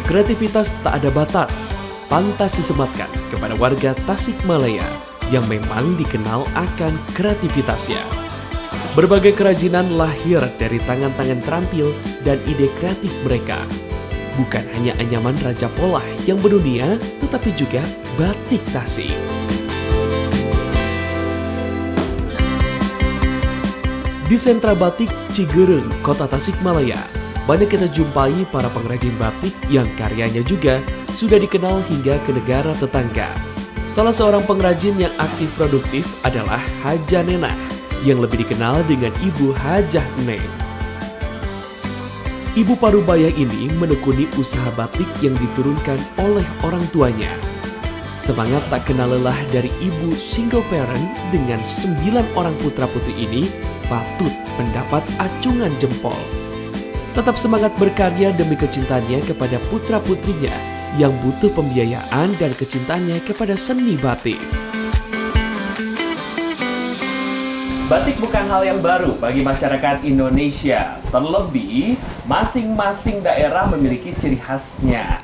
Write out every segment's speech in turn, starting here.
Kreativitas tak ada batas, pantas disematkan kepada warga Tasikmalaya yang memang dikenal akan kreativitasnya. Berbagai kerajinan lahir dari tangan-tangan terampil dan ide kreatif mereka. Bukan hanya anyaman Raja Polah yang mendunia, tetapi juga batik Tasik. Di sentra batik Cigereng, Kota Tasikmalaya, banyak kita jumpai para pengrajin batik yang karyanya juga sudah dikenal hingga ke negara tetangga. Salah seorang pengrajin yang aktif produktif adalah Hajah Nenah, yang lebih dikenal dengan Ibu Hajah Neng. Ibu Parubaya ini menekuni usaha batik yang diturunkan oleh orang tuanya. Semangat tak kenal lelah dari ibu single parent dengan 9 orang putra-putri ini patut mendapat acungan jempol. Tetap semangat berkarya demi kecintaannya kepada putra-putrinya yang butuh pembiayaan dan kecintaannya kepada seni batik. Batik bukan hal yang baru bagi masyarakat Indonesia. Terlebih, masing-masing daerah memiliki ciri khasnya.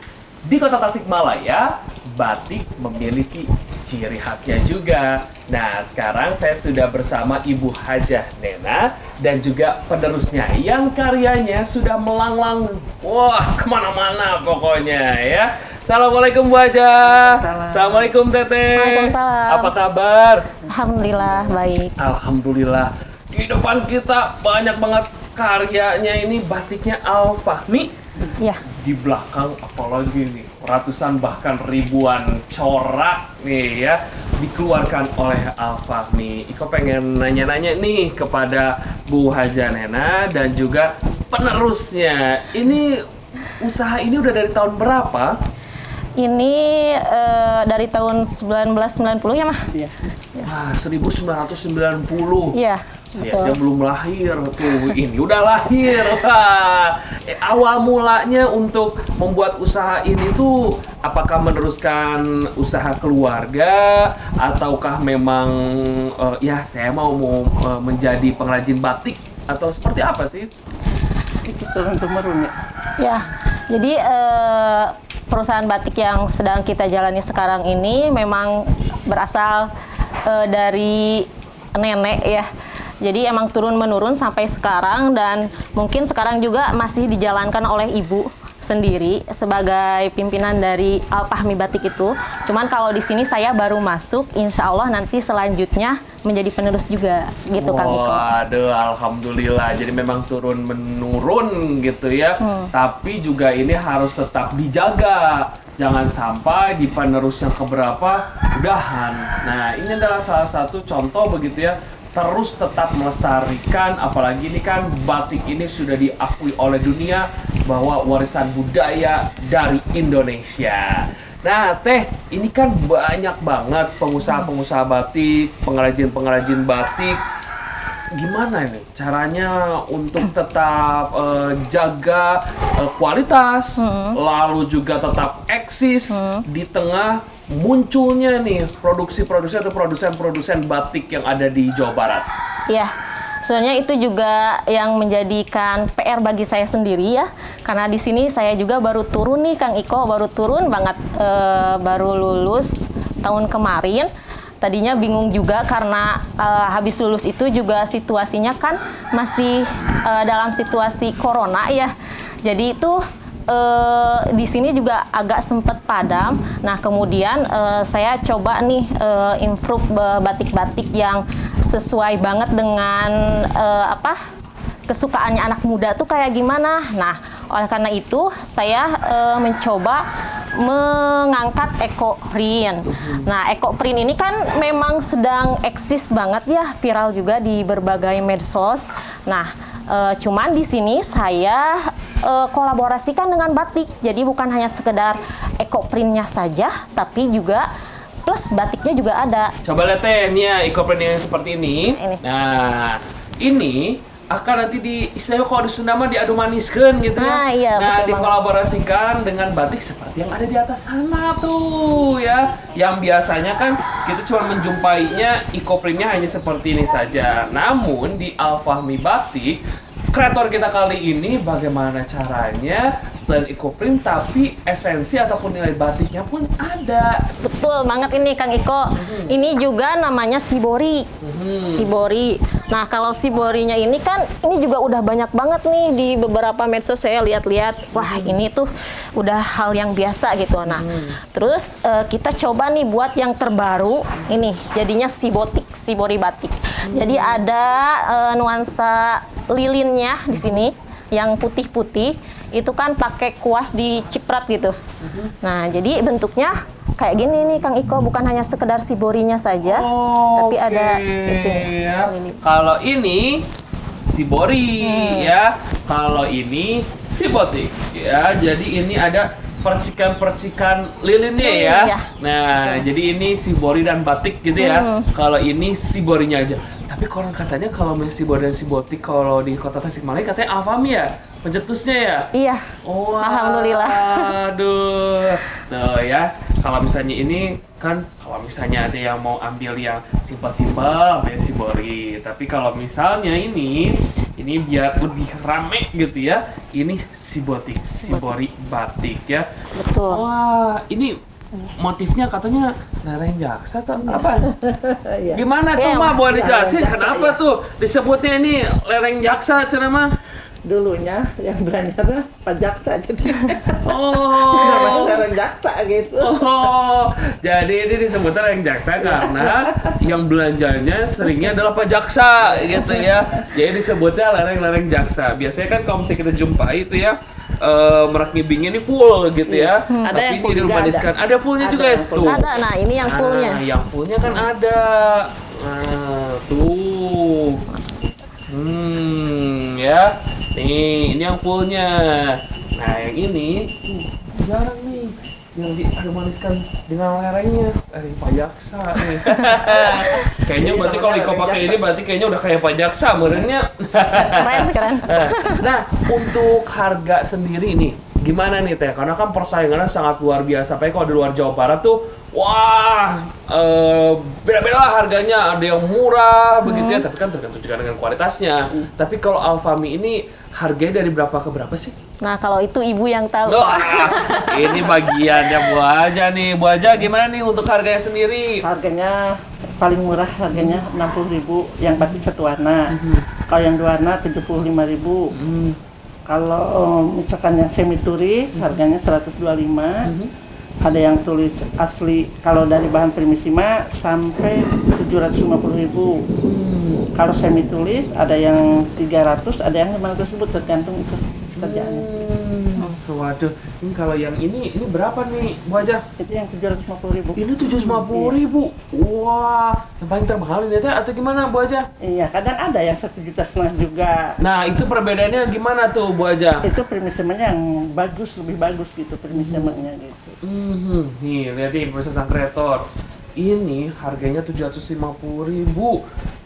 Di Kota Tasikmalaya, batik memiliki ciri khasnya juga. Nah, sekarang saya sudah bersama Ibu Hajah Nenah dan juga penerusnya yang karyanya sudah melanglang, wah, kemana-mana pokoknya ya. Assalamualaikum Bu Hajah. Assalamualaikum Teteh. Waalaikumsalam. Apa kabar? Alhamdulillah baik. Alhamdulillah. Di depan kita banyak banget karyanya ini, batiknya Al Fahmi. Ya. Di belakang apalagi nih, ratusan bahkan ribuan corak nih ya dikeluarkan oleh Al Fahmi. Iko pengen nanya-nanya nih kepada Bu Hajah Nenah dan juga penerusnya. Ini usaha ini udah dari tahun berapa? Ini dari tahun 1990 ya, Mah? Iya. Wah, 1990. Iya. Ya, dia belum lahir tuh, ini udah lahir. Wah. Awal mulanya untuk membuat usaha ini tuh apakah meneruskan usaha keluarga ataukah memang ya saya mau menjadi pengrajin batik atau seperti apa sih? Itu turun-temurun ya. Ya. Jadi perusahaan batik yang sedang kita jalani sekarang ini memang berasal dari nenek ya. Jadi emang turun-menurun sampai sekarang dan mungkin sekarang juga masih dijalankan oleh ibu sendiri sebagai pimpinan dari Al Fahmi Batik itu. Cuman kalau di sini saya baru masuk, insya Allah nanti selanjutnya menjadi penerus juga gitu Kang Iko. Waduh, alhamdulillah. Jadi memang turun-menurun gitu ya. Tapi juga ini harus tetap dijaga. Jangan sampai di penerus yang keberapa udahan. Nah, ini adalah salah satu contoh begitu ya. Terus tetap melestarikan, apalagi ini kan batik ini sudah diakui oleh dunia bahwa warisan budaya dari Indonesia. Nah, Teh, ini kan banyak banget pengusaha-pengusaha batik, pengrajin-pengrajin batik. Gimana ini caranya untuk tetap jaga kualitas, lalu juga tetap eksis di tengah munculnya nih produksi-produksi atau produsen-produsen batik yang ada di Jawa Barat? Iya, sebenarnya itu juga yang menjadikan PR bagi saya sendiri ya, karena di sini saya juga baru turun nih Kang Iko, baru turun banget, baru lulus tahun kemarin. Tadinya bingung juga karena habis lulus itu juga situasinya kan masih dalam situasi corona ya, jadi itu di sini juga agak sempat padam. Nah, kemudian saya coba nih improve batik-batik yang sesuai banget dengan kesukaannya anak muda tuh kayak gimana. Nah, oleh karena itu saya mencoba mengangkat eco print. Nah, eco print ini kan memang sedang eksis banget ya, viral juga di berbagai medsos. Nah, cuman di sini saya kolaborasikan dengan batik. Jadi bukan hanya sekedar eco printnya saja, tapi juga plus batiknya juga ada. Coba lihat nih ya, eco print yang seperti ini. Nah, ini akan nanti istilahnya kalau di Sunda mah diadu maniskan gitu ya. Iya, nah, betul dikolaborasikan dengan batik seperti yang ada di atas sana tuh ya. Yang biasanya kan kita cuma menjumpainya ikoprintnya hanya seperti ini saja. Namun di Al Fahmi Batik, kreator kita kali ini bagaimana caranya selain eco-print tapi esensi ataupun nilai batiknya pun ada. Betul banget ini Kang Iko. Ini juga namanya shibori. Shibori. Nah, kalau shiborinya ini kan ini juga udah banyak banget nih di beberapa medsos saya lihat-lihat. Wah, ini tuh udah hal yang biasa gitu. Nah, terus kita coba nih buat yang terbaru ini. Jadinya shibori batik. Jadi ada nuansa lilinnya di sini yang putih-putih. Itu kan pakai kuas diciprat gitu. Nah, jadi bentuknya kayak gini nih Kang Iko, bukan hanya sekedar shiborinya saja, tapi ada itu nih. Kalau ini shibori ya, kalau ini shibotik ya. Jadi ini ada percikan-percikan lilinnya ya. Iya. Nah, jadi ini shibori dan batik gitu ya. Kalau ini shiborinya aja. Tapi konon katanya kalau shibori dan shibotik kalau di kota Tasikmalaya katanya Alfami ya, pencetusnya ya. Iya. Oh, Alhamdulillah. Aduh. Tuh ya, kalau misalnya ini kan kalau misalnya ada yang mau ambil yang simpel-simpel ambil shibori. Tapi kalau misalnya ini biar lebih rame gitu ya. Ini shibori batik ya. Betul. Wah, ini motifnya katanya lereng jaksa atau apa? Gimana tuh Iya, mah? Boleh lereng dijelasin jaksa, kenapa iya. tuh disebutnya ini lereng jaksa cenah mah? Dulunya yang belanja tuh Pak Jaksa jadi Oh. namanya lereng jaksa gitu. Oh, jadi ini disebutnya lereng jaksa karena yang belanjanya seringnya adalah Pak Jaksa gitu ya. Jadi disebutnya lereng-lereng jaksa. Biasanya kan kalau misalnya kita jumpai itu ya Merak Ngibingnya ini full gitu ya. Ada Tapi yang full ini juga diurbaniskan ada fullnya Ada juga yang ya full. tuh. Ada. Nah, ini yang fullnya. Nah, yang fullnya kan ada. Nah, tuh. Ya. Nih, ini yang fullnya. Nah, yang ini jarang nih yang diharmoniskan dengan lerengnya. Pak Jaksa nih. Kayaknya Iya, berarti kalau namanya Iko pakai lereng ini berarti kayaknya udah kayak Pak Jaksa merenya. Keren. Nah, untuk harga sendiri nih, gimana nih Teh? Karena kan persaingannya sangat luar biasa. Apalagi kalau di luar Jawa Barat tuh, wah, beda-beda lah harganya. Ada yang murah, begitu ya. Tapi kan tergantung juga dengan kualitasnya. Tapi kalau Alfami ini harganya dari berapa ke berapa sih? Nah, kalau itu ibu yang tahu. Wah, ini bagiannya Bu Aja nih. Bu Aja gimana nih untuk harganya sendiri? Harganya paling murah harganya 60.000 yang batik satu warna. Kalau yang dua warna 75.000. Kalau misalkan yang semi tulis harganya 125. Ada yang tulis asli kalau dari bahan Primisima sampai 750.000. Kalau semi tulis ada yang 300, ada yang 500.000 tergantung itu kerjaannya. Waduh, ini kalau yang ini berapa nih Bu Aja? Itu yang 750.000. Ini 750.000. Wah, yang paling termahal ini Teh atau gimana Bu Aja? Iya, kadang ada yang 1,5 juta juga. Nah, itu perbedaannya gimana tuh Bu Aja? Itu Primisimanya yang bagus, lebih bagus gitu Primisimanya gitu. Nih, lihat nih pemirsa sang kreator. Ini harganya 750.000.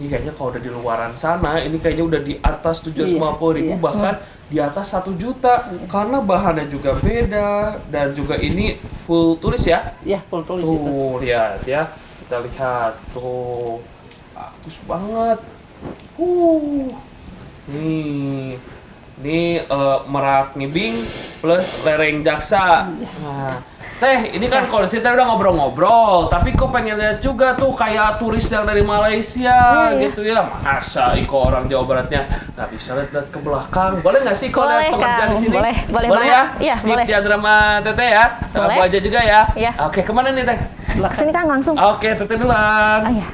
Ini kayaknya kalau udah di luaran sana, ini kayaknya udah di atas 750.000 Iya. bahkan di atas 1 juta. Karena bahannya juga beda dan juga ini full tulis ya. Iya, full tulis itu. Tuh, lihat ya. Kita lihat tuh. Bagus banget. Nih. Ini Merak Ngibing plus lereng jaksa. Nah, Teh, ini kan kalau kita udah ngobrol-ngobrol, tapi kok pengen lihat juga tuh kayak turis yang dari Malaysia gitu ya. Masa Iko orang Jawa Baratnya nggak bisa lihat ke belakang? Boleh nggak sih kalau lihat pekerjaan Kang. di sini? Boleh ya? banget. Iya, Sip, boleh. di drama Teteh ya. Boleh. Bu Aja juga ya. Iya. Oke, kemana nih Teh? Kesini Kang langsung. Oke, Teteh duluan. Ah, ya.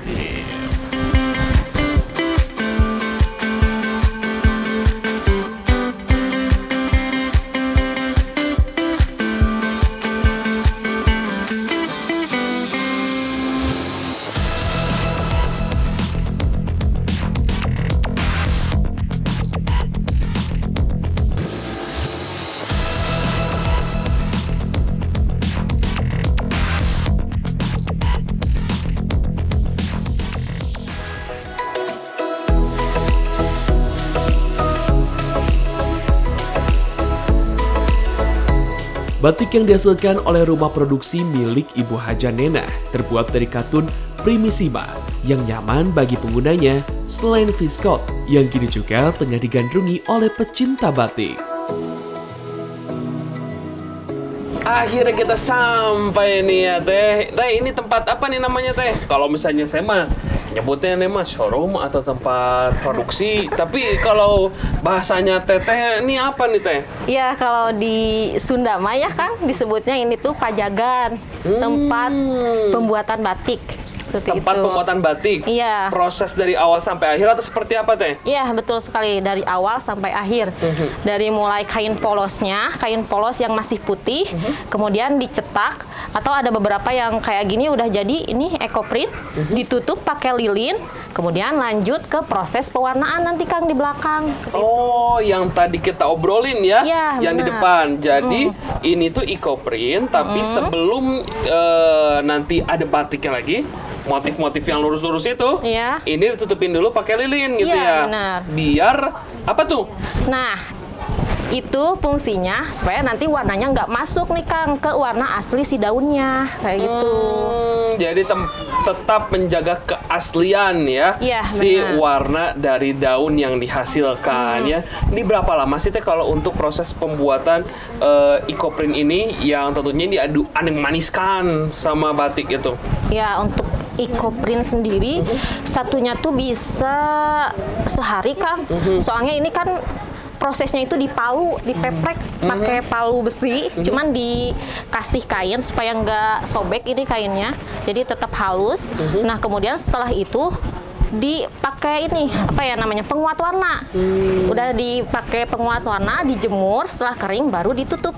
Batik yang dihasilkan oleh rumah produksi milik Ibu Haja Nenah terbuat dari katun Primisima yang nyaman bagi penggunanya selain viskot yang kini juga tengah digandrungi oleh pecinta batik. akhirnya kita sampai nih ya Teh. Teh, ini tempat apa nih namanya Teh? Kalau misalnya saya mah nyebutnya nih mah showroom atau tempat produksi. Tapi kalau bahasanya Teteh ini apa nih Teh? Ya, kalau di Sunda mah ya Kang disebutnya ini tuh pajagan, tempat pembuatan batik. Seperti Tempat itu. pembuatan batik. Iya. Proses dari awal sampai akhir atau seperti apa Teh? Iya, betul sekali, dari awal sampai akhir. Dari mulai kain polosnya, kain polos yang masih putih, kemudian dicetak, atau ada beberapa yang kayak gini udah jadi, ini ekoprint, ditutup pakai lilin, kemudian lanjut ke proses pewarnaan nanti Kang di belakang. Seperti Oh, yang tadi kita obrolin ya, Iya, yang di benar. depan. Jadi ini tuh eco-print, tapi sebelum nanti ada batiknya lagi, motif-motif yang lurus-lurus itu, Iya. ini ditutupin dulu pakai lilin gitu Iya, ya. benar. Biar apa tuh? Nah, itu fungsinya supaya nanti warnanya nggak masuk nih Kang ke warna asli si daunnya, kayak gitu. Jadi tetap menjaga keaslian ya, Iya, si benar. warna dari daun yang dihasilkan ya. Ini berapa lama sih Teh kalau untuk proses pembuatan eco-print ini yang tentunya diadu maniskan sama batik itu? Ya, untuk eco-print sendiri satunya tuh bisa sehari Kang. Soalnya ini kan prosesnya itu dipalu, dipeprek pakai palu besi, cuman dikasih kain supaya nggak sobek ini kainnya, jadi tetap halus. Nah, kemudian setelah itu dipakai ini apa ya namanya, penguat warna. Udah dipakai penguat warna, dijemur, setelah kering baru ditutup.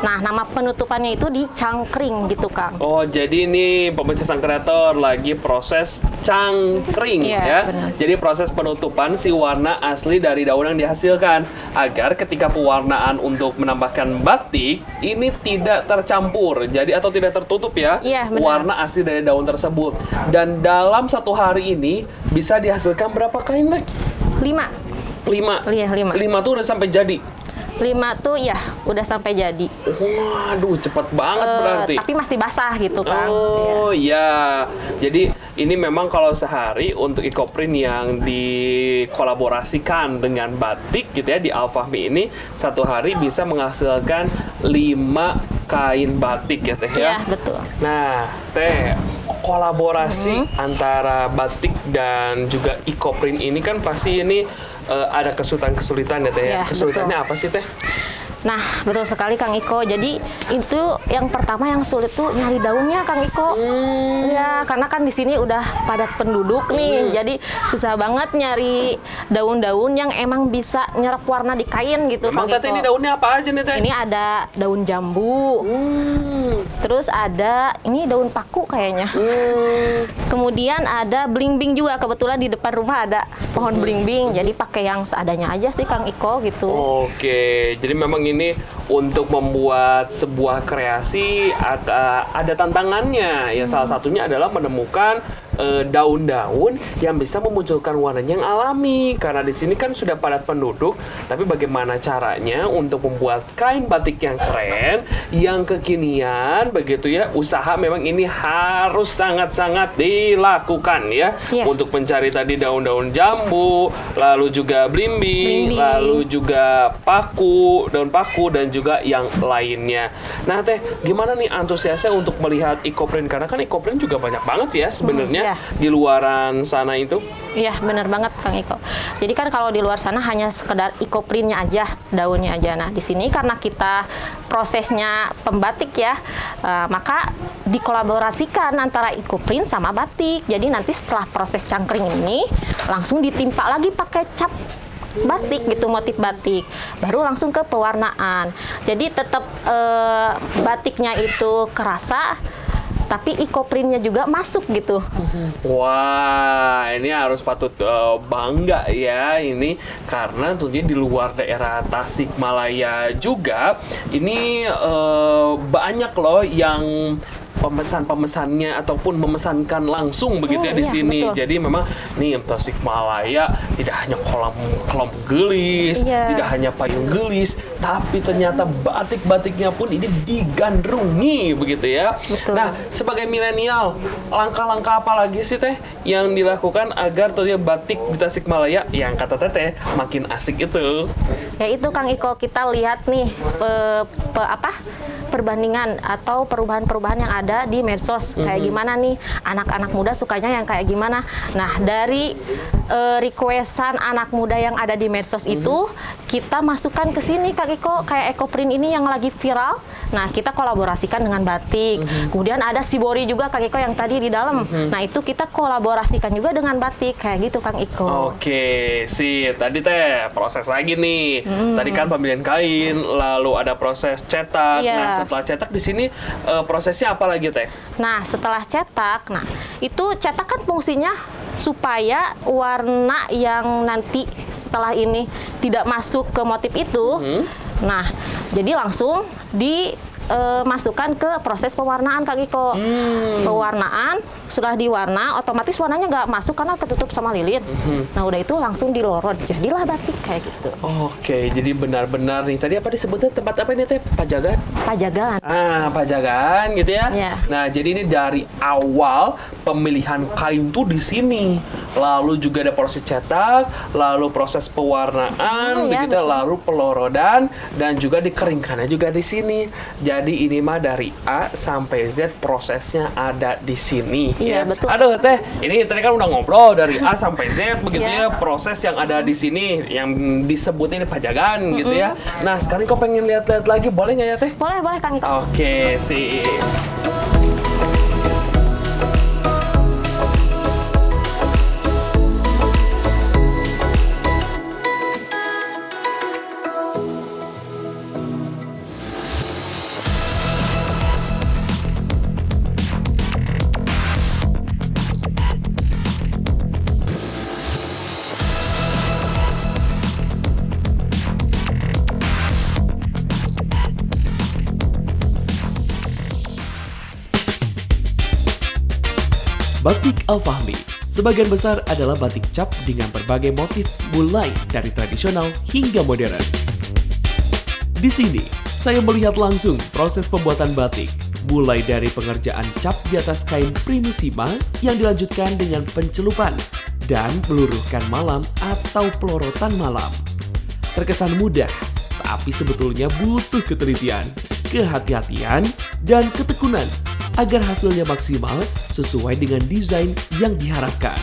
Nah, nama penutupannya itu dicangkring gitu Kang. Oh, jadi ini pemirsa sang kreator lagi proses cangkring Iya, ya. benar. Jadi proses penutupan si warna asli dari daun yang dihasilkan agar ketika pewarnaan untuk menambahkan batik ini tidak tercampur. Jadi atau tidak tertutup ya. Iya, benar. Warna asli dari daun tersebut. Dan dalam satu hari ini bisa dihasilkan berapa kain Teh? 5. 5. Iya, 5. 5 tuh udah sampai jadi. 5 tuh ya udah sampai jadi. Waduh, cepet banget berarti. Tapi masih basah gitu Kang. Oh iya, jadi ini memang kalau sehari untuk eco-print yang dikolaborasikan dengan batik gitu ya di Alfahmi ini satu hari bisa menghasilkan 5 kain batik ya Teh ya. Iya, betul. Nah Teh, kolaborasi antara batik dan juga eco-print ini kan pasti ini ada kesulitan-kesulitan ya Teh ya. Iya, Kesulitannya betul. apa sih Teh? Nah, betul sekali Kang Iko. Jadi itu yang pertama yang sulit tuh nyari daunnya Kang Iko. Ya, karena kan di sini udah padat penduduk nih. Jadi susah banget nyari daun-daun yang emang bisa nyerap warna di kain gitu Emang Kang Teh Iko. ini daunnya apa aja nih Teh? Ini ada daun jambu. Terus ada ini daun paku kayaknya. Kemudian ada belimbing juga. Kebetulan di depan rumah ada pohon belimbing. Jadi pakai yang seadanya aja sih Kang Iko gitu. Oke, jadi memang ini untuk membuat sebuah kreasi ada tantangannya. Ya salah satunya adalah menemukan daun-daun yang bisa memunculkan warnanya yang alami. Karena di sini kan sudah padat penduduk, tapi bagaimana caranya untuk membuat kain batik yang keren, yang kekinian, begitu ya. Usaha memang ini harus sangat-sangat dilakukan ya. Iya. Untuk mencari tadi daun-daun jambu, lalu juga belimbing, Belimbing. lalu juga paku, daun paku dan juga yang lainnya. Nah Teh, gimana nih antusiasnya untuk melihat eco-print? Karena kan eco-print juga banyak banget ya sebenarnya iya. di luaran sana itu. Iya, benar banget Kang Iko. Jadi kan kalau di luar sana hanya sekedar eco-printnya aja, daunnya aja. Nah, di sini karena kita prosesnya pembatik ya, maka dikolaborasikan antara eco-print sama batik. Jadi nanti setelah proses cangkring ini langsung ditimpa lagi pakai cap batik gitu, motif batik, baru langsung ke pewarnaan. Jadi tetap batiknya itu kerasa, tapi eco-printnya juga masuk gitu. Wah, ini harus patut bangga ya ini karena tentunya di luar daerah Tasikmalaya juga ini banyak loh yang pemesan-pemesannya ataupun memesankan langsung begitu ya di iya, sini. betul. Jadi memang nih Tasikmalaya tidak hanya kolam gelis, Iya. tidak hanya payung gelis, tapi ternyata batik-batiknya pun ini digandrungi begitu ya. Betul. Nah, sebagai milenial, langkah-langkah apa lagi sih Teh yang dilakukan agar tentunya batik di Tasikmalaya yang kata Teteh makin asik itu? Ya itu Kang Iko, kita lihat nih perbandingan atau perubahan-perubahan yang ada di medsos. Kayak gimana nih anak-anak muda sukanya yang kayak gimana. Nah, dari requestan anak muda yang ada di medsos itu kita masukkan ke sini Kang Iko, kayak EcoPrint ini yang lagi viral. Nah, kita kolaborasikan dengan batik. Kemudian ada Shibori juga Kang Iko yang tadi di dalam. Nah, itu kita kolaborasikan juga dengan batik kayak gitu Kang Iko. Oke, sip. Tadi Teh proses lagi nih. Tadi kan pemilihan kain, lalu ada proses cetak. Iya. Nah, setelah cetak di sini prosesnya apa lagi Teh? Nah, setelah cetak, itu cetak kan fungsinya supaya warna yang nanti setelah ini tidak masuk ke motif itu. Nah, jadi langsung dimasukkan ke proses pewarnaan Kang Iko. Pewarnaan, sudah diwarna, otomatis warnanya nggak masuk karena ketutup sama lilin. Nah, udah itu langsung dilorot, jadilah batik kayak gitu. Oke, jadi benar-benar nih. Tadi apa disebutnya tempat apa ini Teh? Pajagan? Pajagan. Pajagan gitu ya. Iya. Nah, jadi ini dari awal pemilihan kain tuh di sini. Lalu juga ada proses cetak, lalu proses pewarnaan, Iya, begitu, betul. lalu pelorodan dan juga dikeringkannya juga di sini. Jadi ini mah dari A sampai Z prosesnya ada di sini. Iya, ya. betul. Aduh Teh, ini tadi kan udah ngobrol dari A sampai Z begitu Iya. ya, proses yang ada di sini yang disebutnya ini pajagan gitu ya. Nah, sekarang kau pengen lihat-lihat lagi, boleh nggak ya Teh? Boleh Kang Iko. Oke, sip. Batik Al-Fahmi sebagian besar adalah batik cap dengan berbagai motif mulai dari tradisional hingga modern. Di sini, saya melihat langsung proses pembuatan batik, mulai dari pengerjaan cap di atas kain primusima yang dilanjutkan dengan pencelupan dan peluruhkan malam atau pelorotan malam. Terkesan mudah, tapi sebetulnya butuh ketelitian, kehati-hatian, dan ketekunan agar hasilnya maksimal sesuai dengan desain yang diharapkan.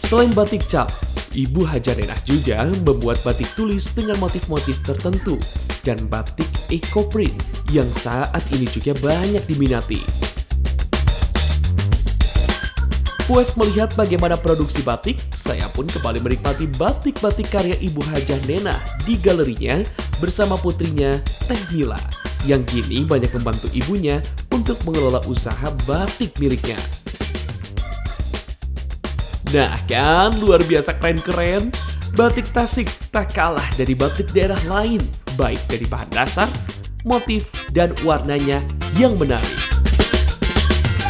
Selain batik cap, Ibu Haja Nenah juga membuat batik tulis dengan motif-motif tertentu dan batik EcoPrint yang saat ini juga banyak diminati. Puas melihat bagaimana produksi batik, saya pun kembali menikmati batik-batik karya Ibu Haja Nenah di galerinya bersama putrinya Teh Mila, yang kini banyak membantu ibunya untuk mengelola usaha batik miliknya. Nah kan, luar biasa keren-keren. Batik Tasik tak kalah dari batik daerah lain, baik dari bahan dasar, motif, dan warnanya yang menarik.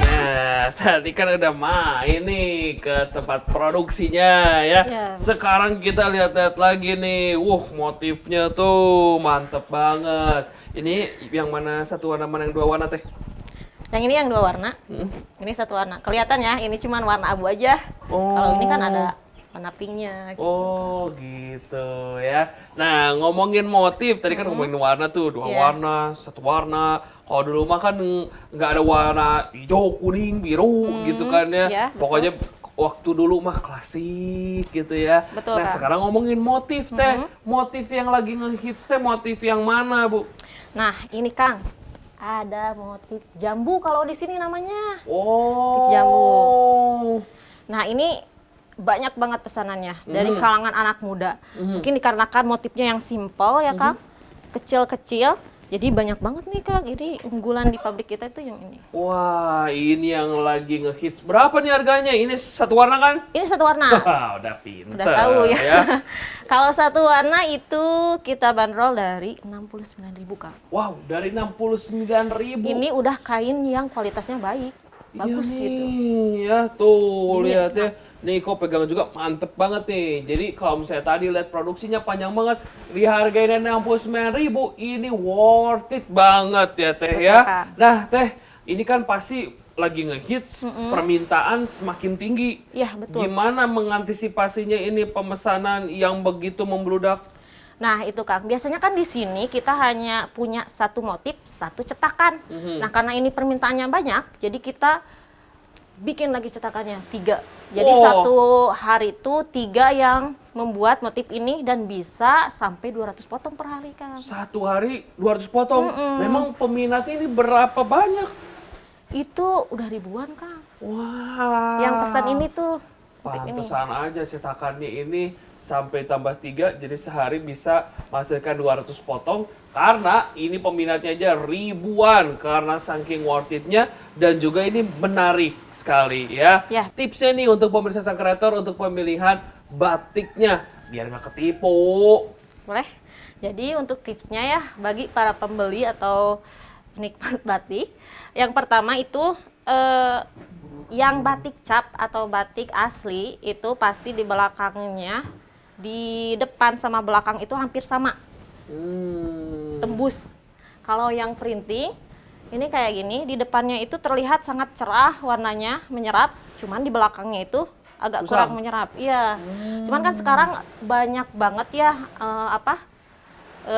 Nah, tadi kan udah main nih ke tempat produksinya ya. Iya. Sekarang kita lihat-lihat lagi nih. Motifnya tuh mantep banget. Ini yang mana satu warna, mana yang dua warna Teh? Yang ini yang dua warna, ini satu warna. Kelihatan ya, ini cuma warna abu aja. Oh. Kalau ini kan ada warna pinknya. Gitu. Oh gitu ya. Nah, ngomongin motif, tadi kan ngomongin warna tuh, dua Iya. warna, satu warna. Kalau dulu mah kan nggak ada warna hijau, kuning, biru gitu kan ya. Iya, betul. Pokoknya waktu dulu mah klasik gitu ya. Betul, nah, Kak. sekarang ngomongin motif Teh. Motif yang lagi ngehits Teh, motif yang mana, Bu? Nah, ini Kang, ada motif jambu kalau di sini namanya. Oh. jambu. Nah, ini banyak banget pesanannya dari kalangan anak muda. Mungkin dikarenakan motifnya yang simple ya Kang, kecil-kecil. Jadi banyak banget nih Kang. Jadi unggulan di pabrik kita itu yang ini. Wah, ini yang lagi ngehits. Berapa nih harganya? Ini satu warna kan? Ini satu warna. Wah, udah pinter. Udah tahu ya. Kalau satu warna itu kita bandrol dari 69.000 Kang. Wow, dari 69.000. Ini udah kain yang kualitasnya baik, bagus iya gitu. nih, ya tuh Ini, lihat ya. Nih kok pegang juga mantep banget nih. Jadi kalau misalnya tadi lihat produksinya panjang banget, dihargain 69.000, ini worth it banget ya Teh Betul, ya. Kak. Nah Teh, ini kan pasti lagi ngehits, permintaan semakin tinggi. Iya, betul. Gimana mengantisipasinya ini pemesanan yang begitu membludak? Nah itu Kang, biasanya kan di sini kita hanya punya satu motif, satu cetakan. Nah karena ini permintaannya banyak, jadi kita bikin lagi cetakannya 3. Jadi Wow. satu hari itu 3 yang membuat motif ini dan bisa sampai 200 potong per hari Kang. Satu hari 200 potong. Memang peminatnya ini berapa banyak? Itu udah ribuan Kang. Wah. Yang pesan ini tuh motif ini. Pantesan aja cetakannya ini sampai tambah 3, jadi sehari bisa menghasilkan 200 potong. Karena ini peminatnya aja ribuan, karena saking worth it-nya dan juga ini menarik sekali ya. Ya. Tipsnya nih untuk pemirsa sang kreator untuk pemilihan batiknya biar nggak ketipu. Boleh? Jadi untuk tipsnya ya bagi para pembeli atau penikmat batik, yang pertama itu yang batik cap atau batik asli itu pasti di belakangnya, di depan sama belakang itu hampir sama, tembus. Kalau yang printing ini kayak gini, di depannya itu terlihat sangat cerah warnanya, menyerap, cuman di belakangnya itu agak Kusam. kurang menyerap. Iya. Cuman kan sekarang banyak banget ya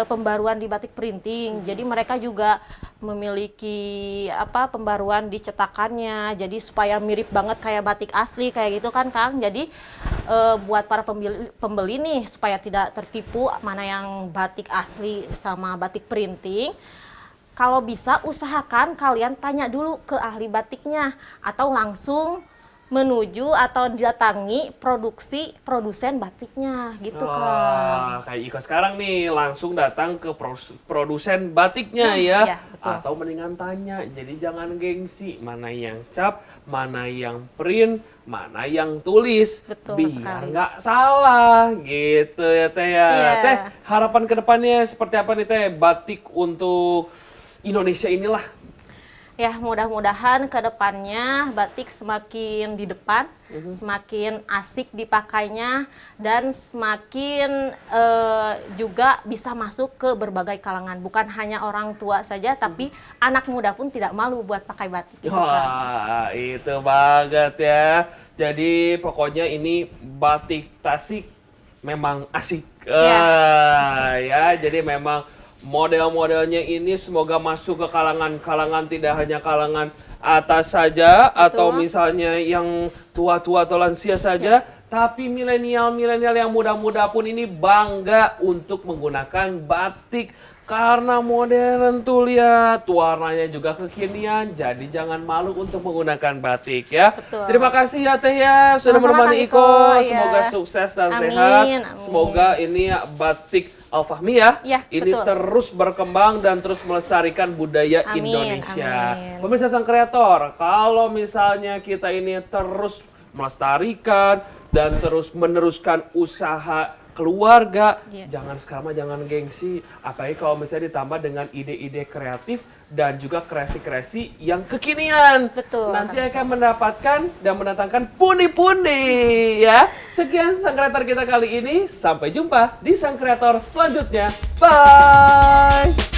pembaruan di batik printing. Jadi mereka juga memiliki pembaruan di cetakannya. Jadi supaya mirip banget kayak batik asli kayak gitu kan Kang. Jadi buat para pembeli nih supaya tidak tertipu mana yang batik asli sama batik printing. Kalau bisa usahakan kalian tanya dulu ke ahli batiknya atau langsung menuju atau datangi produsen batiknya gitu Kang. Kayak Iko sekarang nih langsung datang ke produsen batiknya ya. Iya, betul. Atau mendingan tanya. Jadi jangan gengsi mana yang cap, mana yang print, mana yang tulis. Betul biar sekali. nggak salah gitu ya Teh ya. Iya. Teh, harapan kedepannya seperti apa nih Teh batik untuk Indonesia inilah? Ya mudah-mudahan ke depannya batik semakin di depan, semakin asik dipakainya, dan semakin juga bisa masuk ke berbagai kalangan. Bukan hanya orang tua saja, tapi anak muda pun tidak malu buat pakai batik. Gitu, Kang. Wah, itu banget ya. Jadi pokoknya ini batik Tasik memang asik. Ya, jadi memang model-modelnya ini semoga masuk ke kalangan-kalangan, tidak hanya kalangan atas saja atau misalnya yang tua-tua atau lansia saja, tapi milenial-milenial yang muda-muda pun ini bangga untuk menggunakan batik karena modern tuh lihat warnanya juga kekinian, jadi jangan malu untuk menggunakan batik ya. Betul. Terima kasih ya Teh ya sudah Sama-sama, menemani Kang Iko. Iko, Semoga ya. sukses dan Amin, sehat. amin. Semoga ini batik Al-Fahmi ya, Ya, ini betul. terus berkembang dan terus melestarikan budaya Amin, Indonesia. amin. Pemirsa sang kreator, kalau misalnya kita ini terus melestarikan dan terus meneruskan usaha keluarga, jangan sekarang jangan gengsi, apalagi kalau misalnya ditambah dengan ide-ide kreatif dan juga kreasi-kreasi yang kekinian. Betul. Nanti akan mendapatkan dan mendatangkan pundi-pundi ya. Sekian sang kreator kita kali ini, sampai jumpa di sang kreator selanjutnya. Bye.